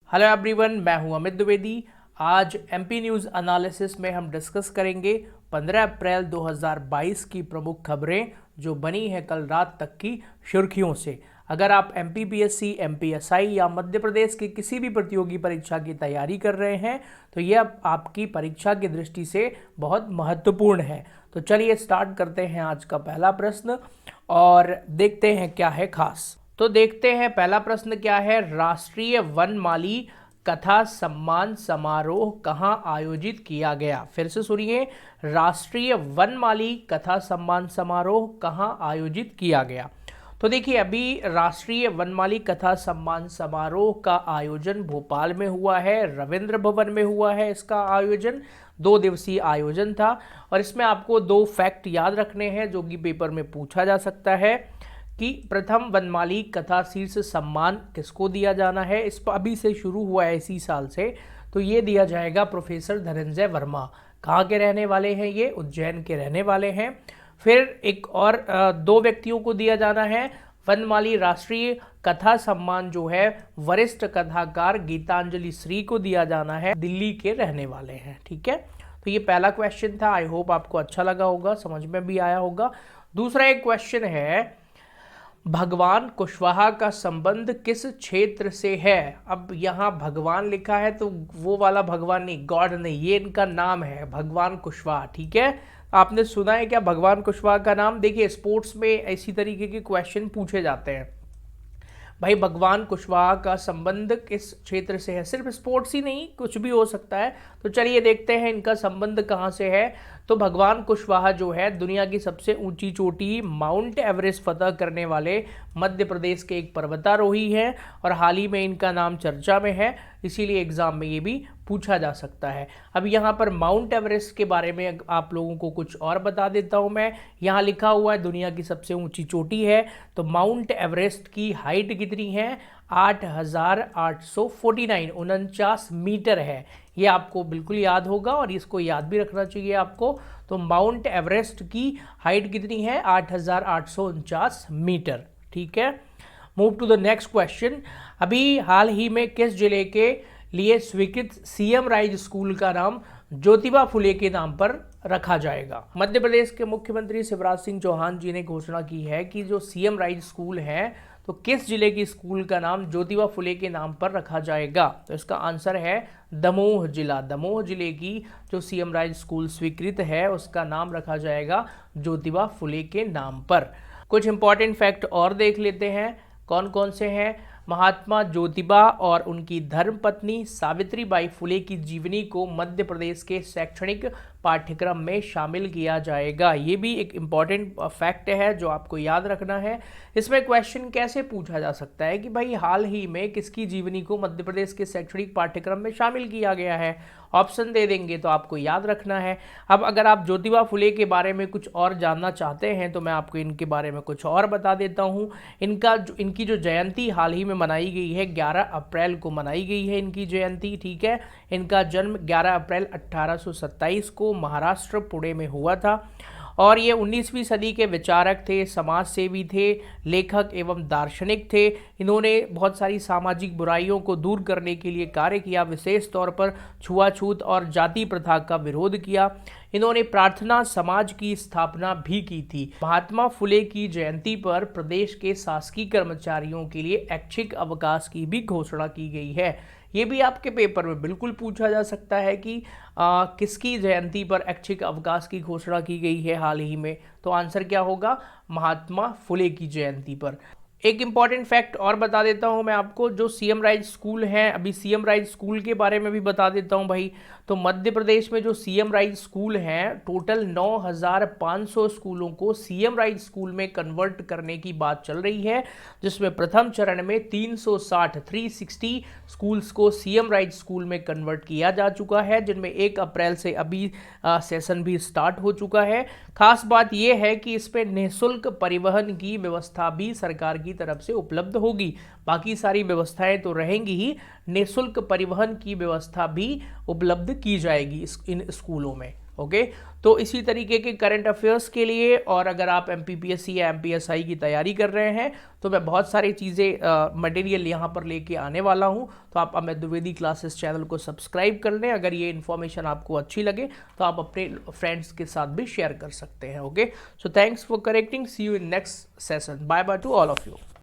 Hello everyone, मैं हूं अमित द्विवेदी। आज एमपी न्यूज़ एनालिसिस में हम डिस्कस करेंगे 15 अप्रैल 2022 की प्रमुख खबरें जो बनी है कल रात तक की सुर्खियों से। अगर आप एमपीपीएससी, एमपीएसआई या मध्य प्रदेश की किसी भी प्रतियोगी परीक्षा की तैयारी कर रहे हैं तो यह आपकी परीक्षा की दृष्टि से बहुत महत्वपूर्ण है। तो चलिए स्टार्ट करते हैं आज का पहला प्रश्न और देखते हैं क्या है खास। तो देखते हैं पहला प्रश्न क्या है। राष्ट्रीय वनमाली कथा सम्मान समारोह कहां आयोजित किया गया? फिर से सुनिए, राष्ट्रीय वनमाली कथा सम्मान समारोह कहां आयोजित किया गया? तो देखिए, अभी राष्ट्रीय वनमाली कथा सम्मान समारोह का आयोजन भोपाल में हुआ है, रविंद्र भवन में हुआ है। इसका आयोजन 2 दिवसीय आयोजन था और इसमें आपको 2 फैक्ट याद रखने हैं जो कि पेपर में पूछा जा सकता है कि प्रथम वनमाली कथा शीर्ष सम्मान किसको दिया जाना है। इस पर अभी से शुरू हुआ है इसी साल से, तो ये दिया जाएगा प्रोफेसर धनंजय वर्मा। कहाँ के रहने वाले हैं ये? उज्जैन के रहने वाले हैं। फिर एक और 2 व्यक्तियों को दिया जाना है वनमाली राष्ट्रीय कथा सम्मान, जो है वरिष्ठ कथाकार गीतांजलि श्री को दिया जाना है, दिल्ली के रहने वाले हैं। ठीक है, तो ये पहला क्वेश्चन था। आई होप आपको अच्छा लगा होगा, समझ में भी आया होगा। दूसरा एक क्वेश्चन है, भगवान कुशवाहा का संबंध किस क्षेत्र से है? अब यहाँ भगवान लिखा है तो वो वाला भगवान नहीं, गॉड नहीं, ये इनका नाम है भगवान कुशवाहा। ठीक है, आपने सुना है क्या भगवान कुशवाहा का नाम? देखिए, स्पोर्ट्स में इसी तरीके के क्वेश्चन पूछे जाते हैं। भाई, भगवान कुशवाहा का संबंध किस क्षेत्र से है? सिर्फ स्पोर्ट्स ही नहीं, कुछ भी हो सकता है। तो चलिए देखते हैं इनका संबंध कहाँ से है। तो भगवान कुशवाहा जो है दुनिया की सबसे ऊंची चोटी माउंट एवरेस्ट फतह करने वाले मध्य प्रदेश के एक पर्वतारोही हैं और हाल ही में इनका नाम चर्चा में है, इसीलिए एग्जाम में ये भी पूछा जा सकता है। अब यहाँ पर माउंट एवरेस्ट के बारे में आप लोगों को कुछ और बता देता हूँ मैं। यहाँ लिखा हुआ है दुनिया की सबसे ऊंची चोटी है, तो माउंट एवरेस्ट की हाइट कितनी है? 8,849 49 मीटर है। ये आपको बिल्कुल याद होगा और इसको याद भी रखना चाहिए आपको। तो माउंट एवरेस्ट की हाइट कितनी है? 8,849 मीटर। ठीक है, move to the next question. अभी हाल ही में किस जिले के लिए स्वीकृत सीएम राइज स्कूल का नाम ज्योतिबा फुले के नाम पर रखा जाएगा? मध्य प्रदेश के मुख्यमंत्री शिवराज सिंह चौहान जी ने घोषणा की है कि जो सीएम राइज स्कूल है तो किस जिले की स्कूल का नाम ज्योतिबा फुले के नाम पर रखा जाएगा? तो इसका आंसर है दमोह जिला। दमोह जिले की जो सीएम राइज स्कूल स्वीकृत है उसका नाम रखा जाएगा ज्योतिबा फुले के नाम पर। कुछ इंपॉर्टेंट फैक्ट और देख लेते हैं, कौन कौन से हैं। महात्मा ज्योतिबा और उनकी धर्मपत्नी सावित्रीबाई फुले की जीवनी को मध्य प्रदेश के शैक्षणिक पाठ्यक्रम में शामिल किया जाएगा। ये भी एक इम्पॉर्टेंट फैक्ट है जो आपको याद रखना है। इसमें क्वेश्चन कैसे पूछा जा सकता है कि भाई हाल ही में किसकी जीवनी को मध्य प्रदेश के शैक्षणिक पाठ्यक्रम में शामिल किया गया है? ऑप्शन दे देंगे तो आपको याद रखना है। अब अगर आप ज्योतिबा फुले के बारे में कुछ और जानना चाहते हैं तो मैं आपको इनके बारे में कुछ और बता देता हूँ। इनकी जो जयंती हाल ही में मनाई गई है, 11 अप्रैल को मनाई गई है इनकी जयंती। ठीक है, इनका जन्म 11 अप्रैल 1827 को महाराष्ट्र पुणे में हुआ था और ये 19वीं सदी के विचारक थे, समाज सेवी थे, लेखक एवं दार्शनिक थे। इन्होंने बहुत सारी सामाजिक बुराइयों को दूर करने के लिए कार्य किया, विशेष तौर पर छुआछूत और जाति प्रथा का विरोध किया। इन्होंने प्रार्थना समाज की स्थापना भी की थी। महात्मा फुले की जयंती पर प्रदेश के शासकीय कर्मचारियों के लिए ऐच्छिक अवकाश की भी घोषणा की गई है। ये भी आपके पेपर में बिल्कुल पूछा जा सकता है कि किसकी जयंती पर ऐच्छिक अवकाश की घोषणा की गई है हाल ही में? तो आंसर क्या होगा? महात्मा फुले की जयंती पर। एक इम्पॉर्टेंट फैक्ट और बता देता हूं मैं आपको, जो सीएम राइज स्कूल हैं, अभी सीएम राइज स्कूल के बारे में भी बता देता हूं भाई। तो मध्य प्रदेश में जो सीएम राइज स्कूल हैं, टोटल 9,500 स्कूलों को सीएम राइज स्कूल में कन्वर्ट करने की बात चल रही है, जिसमें प्रथम चरण में 360 स्कूल्स को सीएम राइज स्कूल में कन्वर्ट किया जा चुका है, जिनमें 1 अप्रैल से अभी सेशन भी स्टार्ट हो चुका है। खास बात यह है कि इस पर निःशुल्क परिवहन की व्यवस्था भी सरकार की तरफ से उपलब्ध होगी। बाकी सारी व्यवस्थाएं तो रहेंगी ही, निःशुल्क परिवहन की व्यवस्था भी उपलब्ध की जाएगी इन स्कूलों में। ओके। तो इसी तरीके के करंट अफेयर्स के लिए, और अगर आप MPPSC या MPSI की तैयारी कर रहे हैं तो मैं बहुत सारी चीज़ें मटेरियल यहाँ पर लेके आने वाला हूँ। तो आप अमित द्विवेदी क्लासेस चैनल को सब्सक्राइब कर लें। अगर ये इन्फॉर्मेशन आपको अच्छी लगे तो आप अपने फ्रेंड्स के साथ भी शेयर कर सकते हैं। Okay, so thanks for correcting, see you in next session, bye bye to all of you.